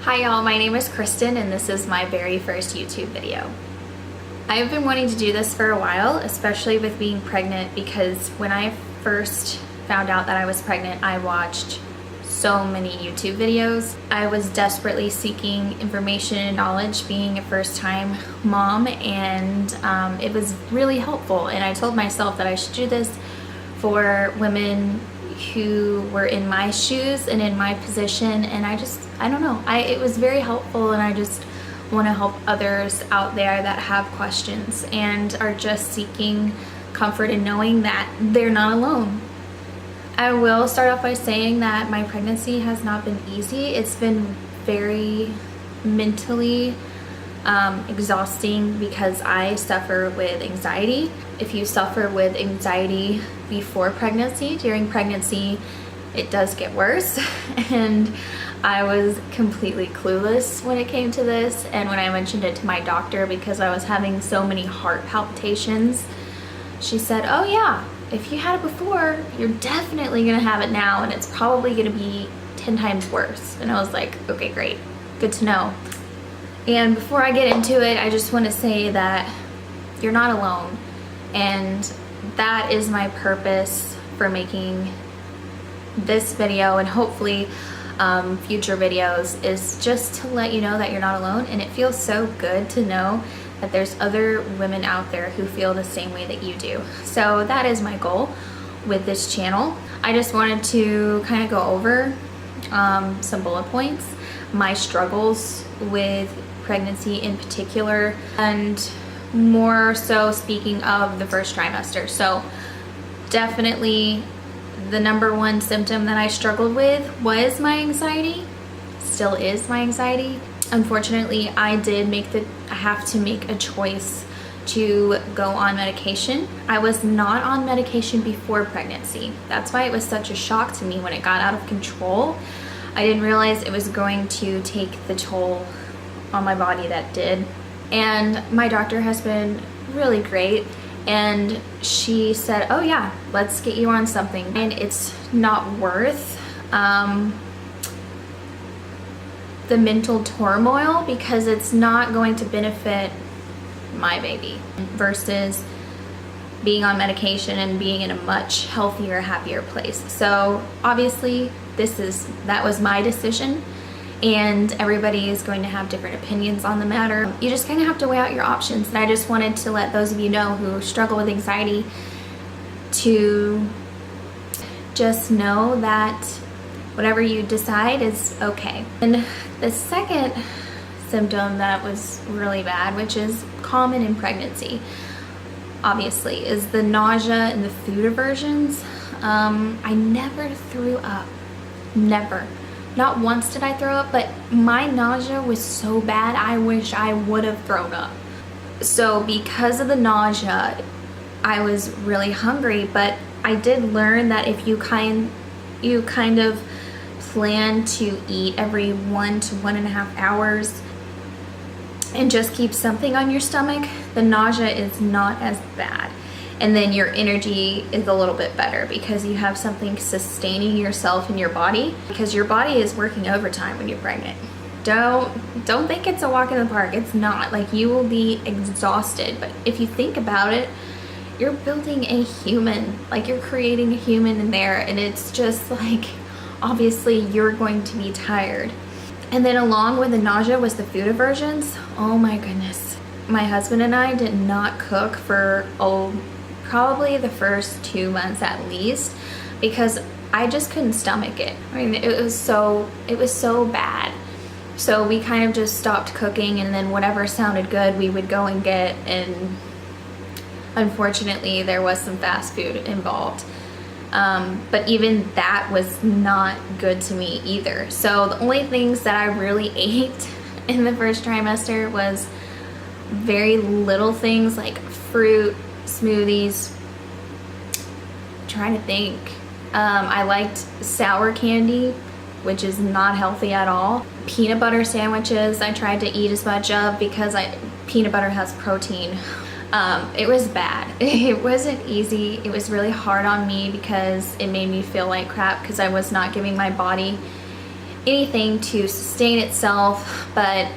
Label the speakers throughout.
Speaker 1: Hi y'all, my name is Kristen and this is my very first YouTube video. I've been wanting to do this for a while, especially with being pregnant, because when I first found out that I was pregnant, I watched so many YouTube videos. I was desperately seeking information and knowledge being a first-time mom, and it was really helpful, and I told myself that I should do this for women who were in my shoes and in my position, and I don't know, it was very helpful, and I just want to help others out there that have questions and are just seeking comfort in knowing that they're not alone. I will start off by saying that my pregnancy has not been easy. It's been very mentally exhausting because I suffer with anxiety. If you suffer with anxiety before pregnancy, during pregnancy, it does get worse. And I was completely clueless when it came to this. And when I mentioned it to my doctor, because I was having so many heart palpitations, she said, "Oh yeah, if you had it before, you're definitely gonna have it now, and it's probably gonna be 10 times worse." And I was like, okay, great, good to know. And before I get into it, I just want to say that you're not alone, and that is my purpose for making this video, and hopefully future videos, is just to let you know that you're not alone. And it feels so good to know that there's other women out there who feel the same way that you do. So that is my goal with this channel. I just wanted to kind of go over some bullet points, my struggles with pregnancy in particular, and more so speaking of the first trimester. So definitely the number one symptom that I struggled with was my anxiety, still is my anxiety. Unfortunately, I have to make a choice to go on medication. I was not on medication before pregnancy. That's why it was such a shock to me when it got out of control. I didn't realize it was going to take the toll on my body that did. And my doctor has been really great, and she said, "Oh yeah, let's get you on something." And it's not worth the mental turmoil, because it's not going to benefit my baby versus being on medication and being in a much healthier, happier place. So obviously that was my decision, and everybody is going to have different opinions on the matter. You just kind of have to weigh out your options. And I just wanted to let those of you know who struggle with anxiety to just know that whatever you decide is okay. And the second symptom that was really bad, which is common in pregnancy, obviously, is the nausea and the food aversions. I never threw up, never. Not once did I throw up, but my nausea was so bad, I wish I would have thrown up. So because of the nausea, I was really hungry, but I did learn that if you kind of plan to eat every 1 to 1.5 hours and just keep something on your stomach, the nausea is not as bad. And then your energy is a little bit better because you have something sustaining yourself in your body, because your body is working overtime when you're pregnant. Don't think it's a walk in the park. It's not. Like, you will be exhausted, but if you think about it, you're building a human, like you're creating a human in there, and it's just like, obviously you're going to be tired. And then along with the nausea was the food aversions. Oh my goodness. My husband and I did not cook for probably the first 2 months at least, because I just couldn't stomach it. I mean, it was so bad. So we kind of just stopped cooking, and then whatever sounded good we would go and get, and unfortunately there was some fast food involved. But even that was not good to me either. So the only things that I really ate in the first trimester was very little things like fruit, smoothies. I'm trying to think. I liked sour candy, which is not healthy at all. Peanut butter sandwiches I tried to eat as much of, because peanut butter has protein. It was bad. It wasn't easy. It was really hard on me because it made me feel like crap, because I was not giving my body anything to sustain itself. But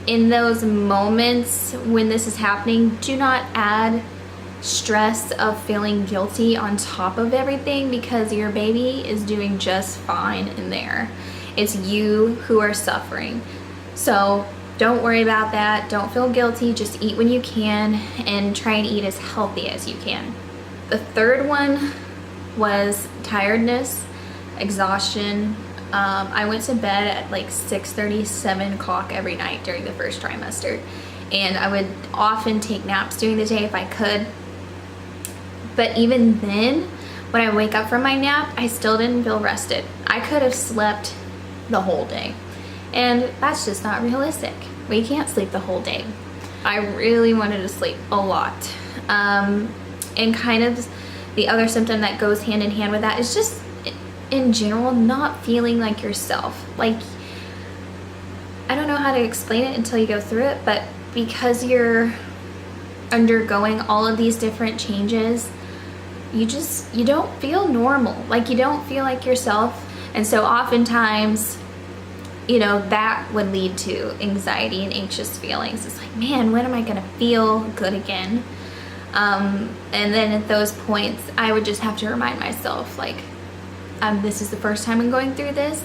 Speaker 1: in those moments when this is happening, do not add stress of feeling guilty on top of everything, because your baby is doing just fine in there. It's you who are suffering. So don't worry about that. Don't feel guilty. Just eat when you can and try and eat as healthy as you can. The third one was tiredness, exhaustion. I went to bed at like 6:30, 7 o'clock every night during the first trimester. And I would often take naps during the day if I could. But even then, when I wake up from my nap, I still didn't feel rested. I could have slept the whole day. And that's just not realistic. We can't sleep the whole day. I really wanted to sleep a lot. And kind of the other symptom that goes hand in hand with that is just, in general, not feeling like yourself. Like, I don't know how to explain it until you go through it, but because you're undergoing all of these different changes, you don't feel normal. Like, you don't feel like yourself. And so oftentimes, you know, that would lead to anxiety and anxious feelings. It's like, man, when am I gonna feel good again? And then at those points, I would just have to remind myself, like, this is the first time I'm going through this.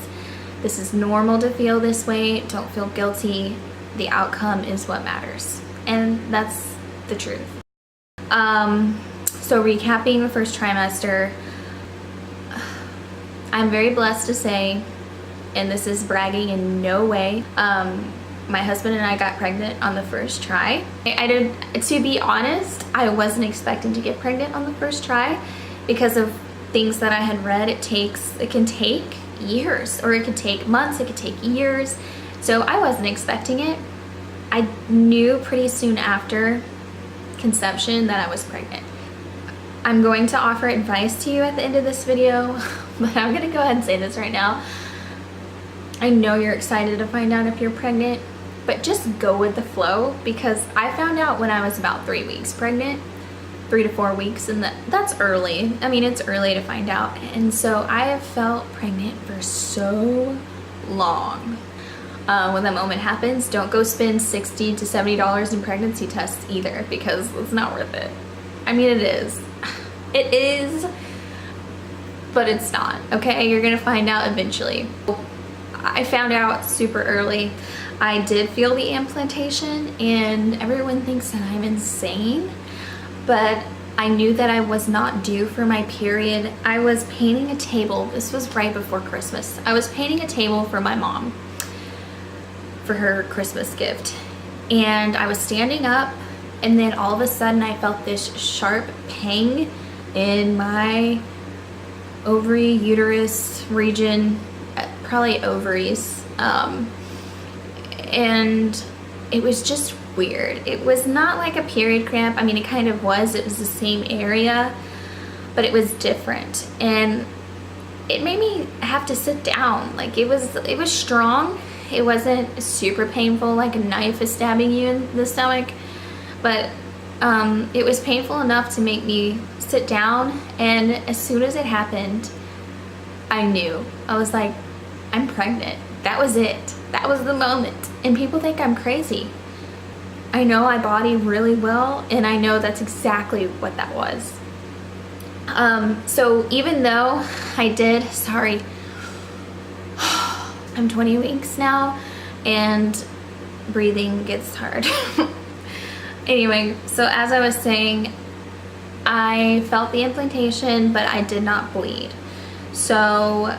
Speaker 1: This is normal to feel this way. Don't feel guilty. The outcome is what matters. And that's the truth. So recapping the first trimester, I'm very blessed to say, and this is bragging in no way, my husband and I got pregnant on the first try. To be honest, I wasn't expecting to get pregnant on the first try because of things that I had read. It can take years, or it could take months, it could take years. So I wasn't expecting it. I knew pretty soon after conception that I was pregnant. I'm going to offer advice to you at the end of this video, but I'm gonna go ahead and say this right now. I know you're excited to find out if you're pregnant, but just go with the flow, because I found out when I was about 3 weeks pregnant, 3 to 4 weeks, and that's early. I mean, it's early to find out. And so I have felt pregnant for so long. When that moment happens, don't go spend $60 to $70 in pregnancy tests either, because it's not worth it. I mean, it is. It is, but it's not, okay? You're gonna find out eventually. I found out super early. I did feel the implantation, and everyone thinks that I'm insane, but I knew that I was not due for my period. I was painting a table. This was right before Christmas. I was painting a table for my mom for her Christmas gift, and I was standing up, and then all of a sudden I felt this sharp pang in my ovary, uterus region, probably ovaries, and it was just weird. It was not like a period cramp. I mean, it kind of was. It was the same area, but it was different, and it made me have to sit down. Like, it was strong. It wasn't super painful, like a knife is stabbing you in the stomach, but it was painful enough to make me sit down. And as soon as it happened, I knew. I was like, I'm pregnant. That was it. That was the moment. And people think I'm crazy. I know my body really well, and I know that's exactly what that was. So even though I did, sorry, I'm 20 weeks now, and breathing gets hard. Anyway, so as I was saying, I felt the implantation, but I did not bleed. So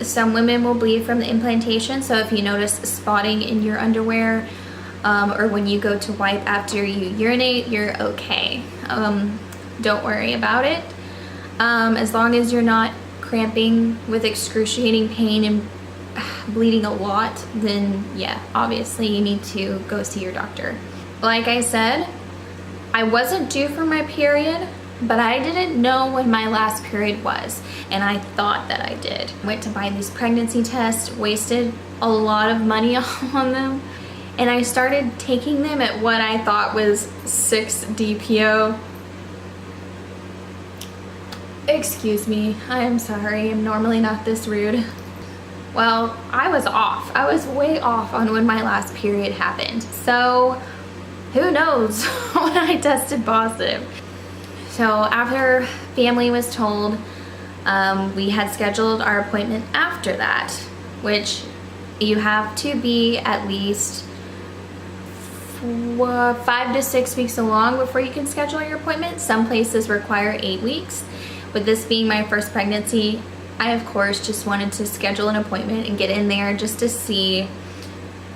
Speaker 1: some women will bleed from the implantation. So if you notice spotting in your underwear, or when you go to wipe after you urinate, you're okay. Don't worry about it. As long as you're not cramping with excruciating pain and bleeding a lot, then yeah, obviously you need to go see your doctor. Like I said, I wasn't due for my period, but I didn't know when my last period was, and I thought that I did. Went to buy these pregnancy tests, wasted a lot of money on them, and I started taking them at what I thought was 6 DPO. Excuse me, I am sorry, I'm normally not this rude. Well, I was off. I was way off on when my last period happened. So who knows when I tested positive. So after family was told, we had scheduled our appointment after that, which you have to be at least 5 to 6 weeks along before you can schedule your appointment. Some places require 8 weeks. With this being my first pregnancy, I of course just wanted to schedule an appointment and get in there just to see,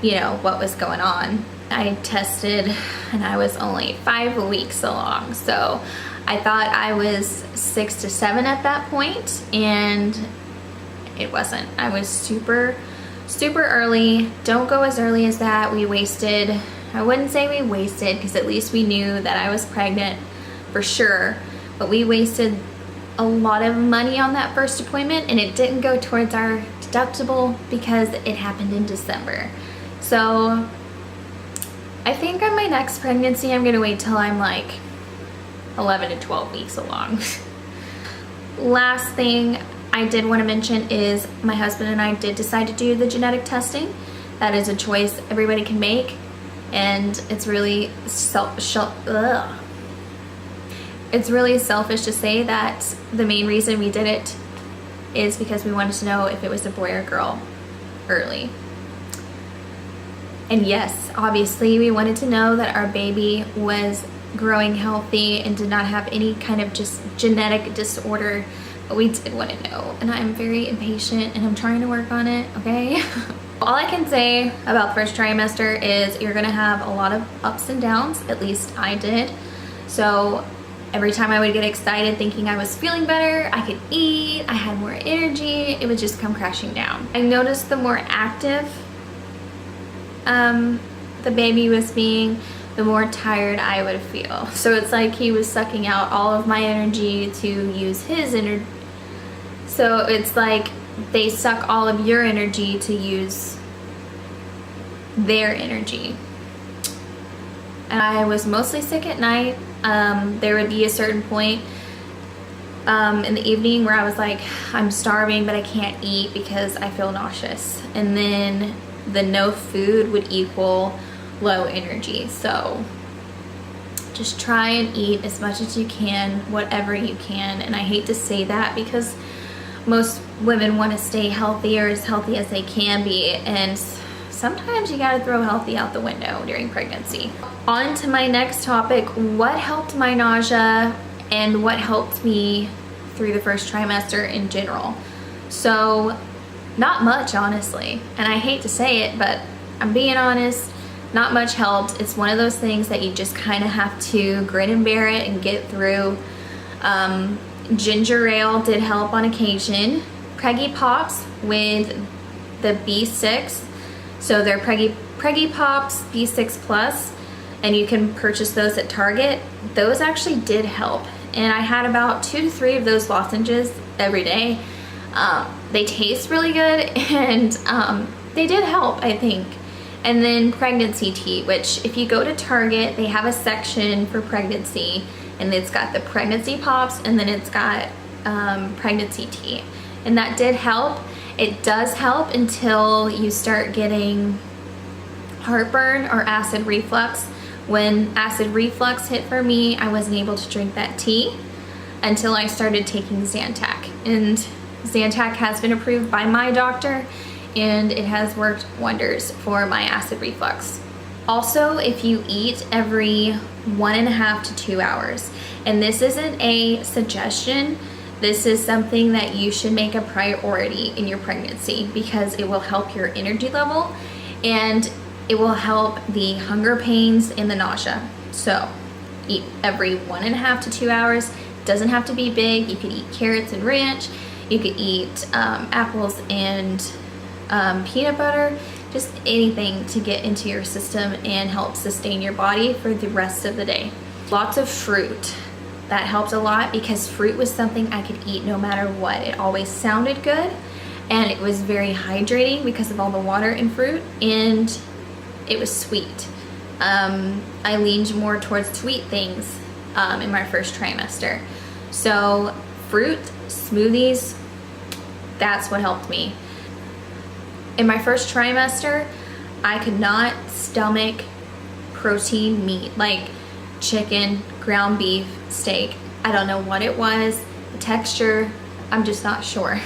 Speaker 1: you know, what was going on. I tested and I was only 5 weeks along, so I thought I was 6 to 7 at that point, and it wasn't. I was super early. Don't go as early as that. We wasted, I wouldn't say we wasted, because at least we knew that I was pregnant for sure, but we wasted a lot of money on that first appointment, and it didn't go towards our deductible because it happened in December. So I think on my next pregnancy, I'm gonna wait till I'm like 11 to 12 weeks along. Last thing I did want to mention is my husband and I did decide to do the genetic testing. That is a choice everybody can make, and it's really it's really selfish to say that the main reason we did it is because we wanted to know if it was a boy or girl early. And yes, obviously we wanted to know that our baby was growing healthy and did not have any kind of just genetic disorder, but we did want to know, and I'm very impatient and I'm trying to work on it, okay? All I can say about first trimester is you're gonna have a lot of ups and downs, at least I did. So every time I would get excited thinking I was feeling better, I could eat, I had more energy, it would just come crashing down. I noticed the more active the baby was being, the more tired I would feel. So it's like he was sucking out all of my energy to use his energy. So it's like they suck all of your energy to use their energy. And I was mostly sick at night. There would be a certain point in the evening where I was like, I'm starving, but I can't eat because I feel nauseous. And then the no food would equal low energy. So just try and eat as much as you can, whatever you can. And I hate to say that because most women want to stay healthy or as healthy as they can be, and sometimes you gotta throw healthy out the window during pregnancy. On to my next topic, what helped my nausea and what helped me through the first trimester in general. So not much, honestly, and I hate to say it, but I'm being honest, not much helped. It's one of those things that you just kind of have to grin and bear it and get through. Ginger ale did help on occasion. Preggy Pops with the B6, so they're Preggy Pops B6 Plus, and you can purchase those at Target. Those actually did help, and I had about 2 to 3 of those lozenges every day. They taste really good, and they did help, I think. And then pregnancy tea, which if you go to Target, they have a section for pregnancy, and it's got the pregnancy pops, and then it's got pregnancy tea, and that did help. It does help until you start getting heartburn or acid reflux. When acid reflux hit for me, I wasn't able to drink that tea until I started taking Zantac, and Zantac has been approved by my doctor, and it has worked wonders for my acid reflux. Also, if you eat every 1.5 to 2 hours, and this isn't a suggestion, this is something that you should make a priority in your pregnancy because it will help your energy level and it will help the hunger pains and the nausea. So eat every 1.5 to 2 hours. Doesn't have to be big. You could eat carrots and ranch. You could eat apples and peanut butter. Just anything to get into your system and help sustain your body for the rest of the day. Lots of fruit. That helped a lot because fruit was something I could eat no matter what. It always sounded good and it was very hydrating because of all the water in fruit, and it was sweet. I leaned more towards sweet things in my first trimester. So fruit, smoothies, that's what helped me. In my first trimester, I could not stomach protein meat like chicken, ground beef, steak. I don't know what it was, the texture, I'm just not sure.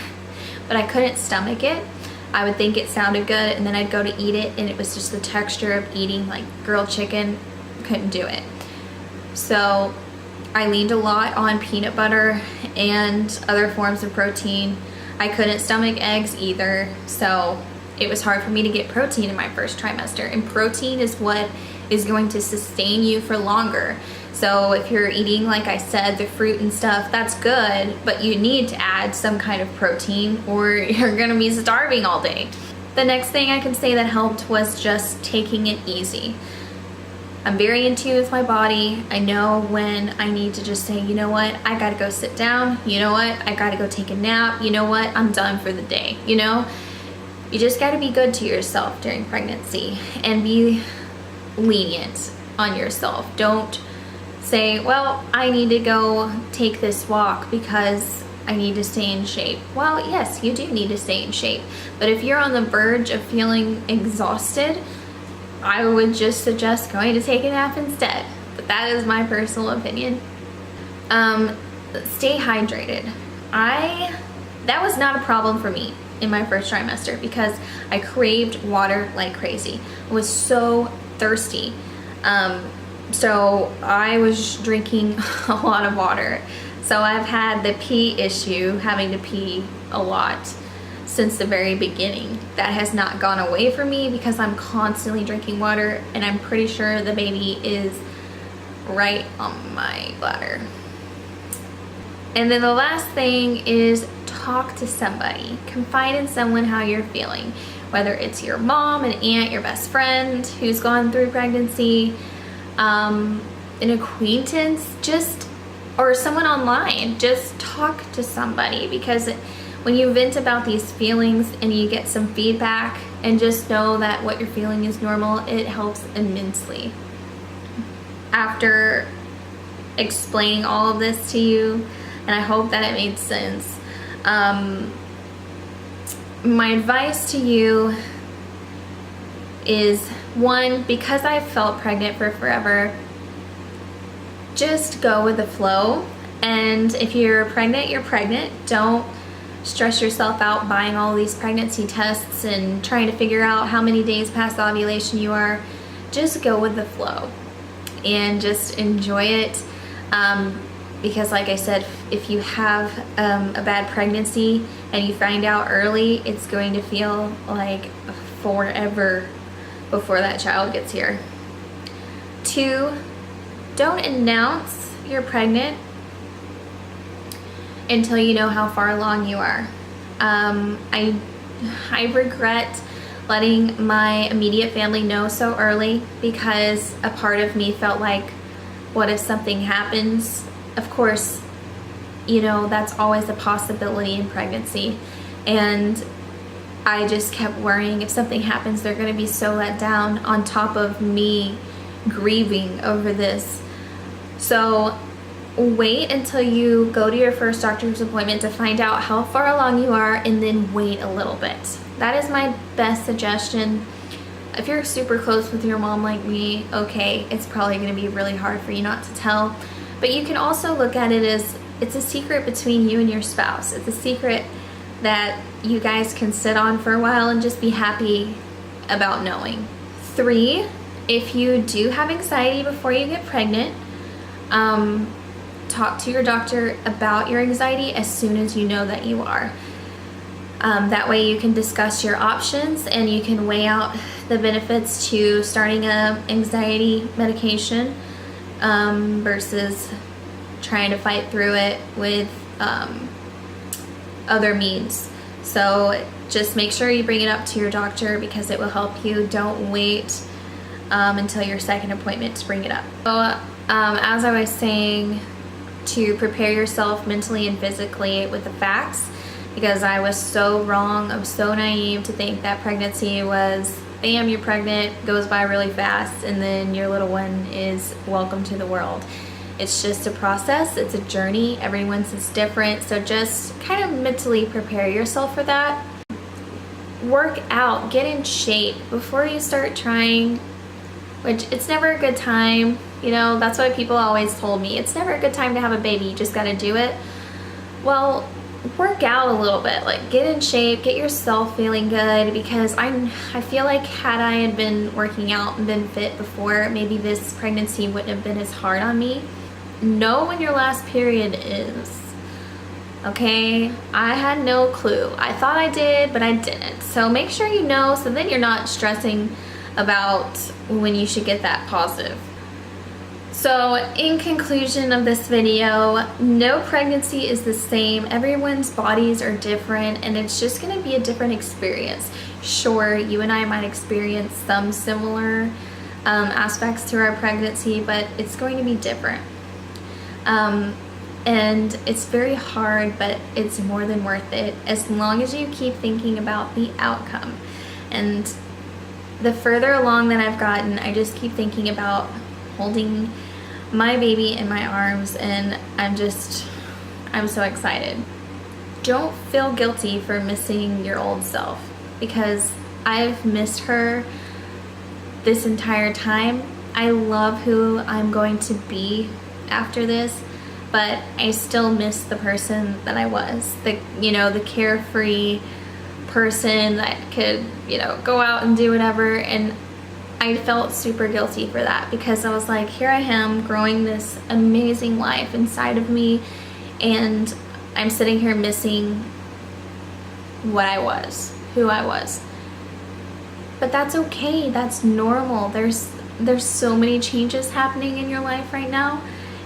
Speaker 1: But I couldn't stomach it. I would think it sounded good and then I'd go to eat it and it was just the texture of eating like grilled chicken. Couldn't do it. So I leaned a lot on peanut butter and other forms of protein. I couldn't stomach eggs either, so it was hard for me to get protein in my first trimester. And protein is what is going to sustain you for longer. So if you're eating, like I said, the fruit and stuff, that's good, but you need to add some kind of protein or you're gonna be starving all day. The next thing I can say that helped was just taking it easy. I'm very in tune with my body. I know when I need to just say, you know what, I gotta go sit down. You know what, I gotta go take a nap. You know what, I'm done for the day. You know, you just gotta be good to yourself during pregnancy and be lenient on yourself. Don't say, well, I need to go take this walk because I need to stay in shape. Well, yes, you do need to stay in shape. But if you're on the verge of feeling exhausted, I would just suggest going to take a nap instead. But that is my personal opinion. Stay hydrated. That was not a problem for me in my first trimester because I craved water like crazy. I was so thirsty. So I was drinking a lot of water. So I've had the pee issue, having to pee a lot since the very beginning. That has not gone away from me because I'm constantly drinking water and I'm pretty sure the baby is right on my bladder. And then the last thing is talk to somebody. Confide in someone how you're feeling. Whether it's your mom, an aunt, your best friend who's gone through pregnancy, an acquaintance, or someone online. Just talk to somebody because when you vent about these feelings and you get some feedback and just know that what you're feeling is normal, it helps immensely. After explaining all of this to you, and I hope that it made sense, my advice to you is, one, because I've felt pregnant for forever, just go with the flow. And if you're pregnant, you're pregnant. Don't stress yourself out buying all these pregnancy tests and trying to figure out how many days past ovulation you are. Just go with the flow and just enjoy it. Because like I said, if you have a bad pregnancy and you find out early, it's going to feel like forever before that child gets here. 2, don't announce you're pregnant until you know how far along you are. I regret letting my immediate family know so early because a part of me felt like, what if something happens? Of course, you know, that's always a possibility in pregnancy. And I just kept worrying if something happens, they're going to be so let down on top of me grieving over this. So wait until you go to your first doctor's appointment to find out how far along you are and then wait a little bit. That is my best suggestion. If you're super close with your mom like me, okay, it's probably going to be really hard for you not to tell. But you can also look at it as it's a secret between you and your spouse. It's a secret that you guys can sit on for a while and just be happy about knowing. 3, if you do have anxiety before you get pregnant, talk to your doctor about your anxiety as soon as you know that you are. That way you can discuss your options and you can weigh out the benefits to starting a anxiety medication versus trying to fight through it with other means. So just make sure you bring it up to your doctor because it will help you. Don't wait until your second appointment to bring it up. So as I was saying, to prepare yourself mentally and physically with the facts, because I was so wrong. I was so naive to think that pregnancy was, bam, you're pregnant, goes by really fast, and then your little one is welcome to the world. It's just a process, it's a journey, everyone's is different, so just kind of mentally prepare yourself for that. work out, get in shape before you start trying, which it's never a good time. You know, that's why people always told me, it's never a good time to have a baby, you just gotta do it. Well, work out a little bit, like get in shape, get yourself feeling good, because I feel like had I had been working out and been fit before, maybe this pregnancy wouldn't have been as hard on me. Know when your last period is. Okay, I had no clue. I thought I did, but I didn't. So make sure you know, so then you're not stressing about when you should get that positive. So in conclusion of this video, no pregnancy is the same. Everyone's bodies are different, and it's just going to be a different experience. Sure, you and I might experience some similar aspects to our pregnancy, but it's going to be different. And it's very hard, but it's more than worth it as long as you keep thinking about the outcome. And the further along that I've gotten, I just keep thinking about holding my baby in my arms, and I'm so excited. Don't feel guilty for missing your old self, because I've missed her this entire time. I love who I'm going to be after this, but I still miss the person that I was, the carefree person that could, go out and do whatever. And I felt super guilty for that, because I was like, here I am growing this amazing life inside of me, and I'm sitting here missing what I was, who I was. But that's okay, that's normal. There's so many changes happening in your life right now.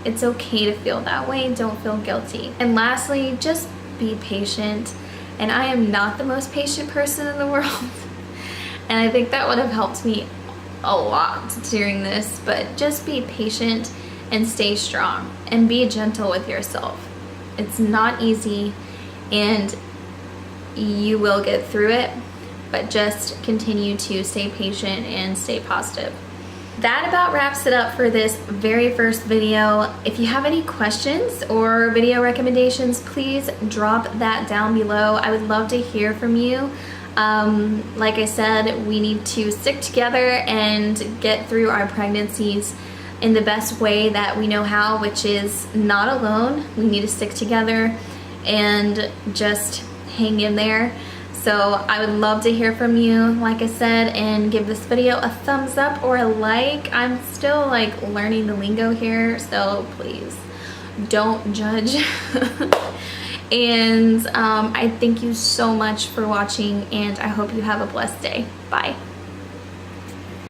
Speaker 1: It's okay to feel that way. Don't feel guilty. And lastly, just be patient. And I am not the most patient person in the world. And I think that would have helped me a lot during this. But just be patient and stay strong and be gentle with yourself. It's not easy, and you will get through it, but just continue to stay patient and stay positive. That about wraps it up for this very first video. If you have any questions or video recommendations, please drop that down below. I would love to hear from you. Like I said, we need to stick together and get through our pregnancies in the best way that we know how, which is not alone. We need to stick together and just hang in there. So I would love to hear from you, like I said, and give this video a thumbs up or a like. I'm still learning the lingo here, so please don't judge. And I thank you so much for watching, and I hope you have a blessed day. Bye.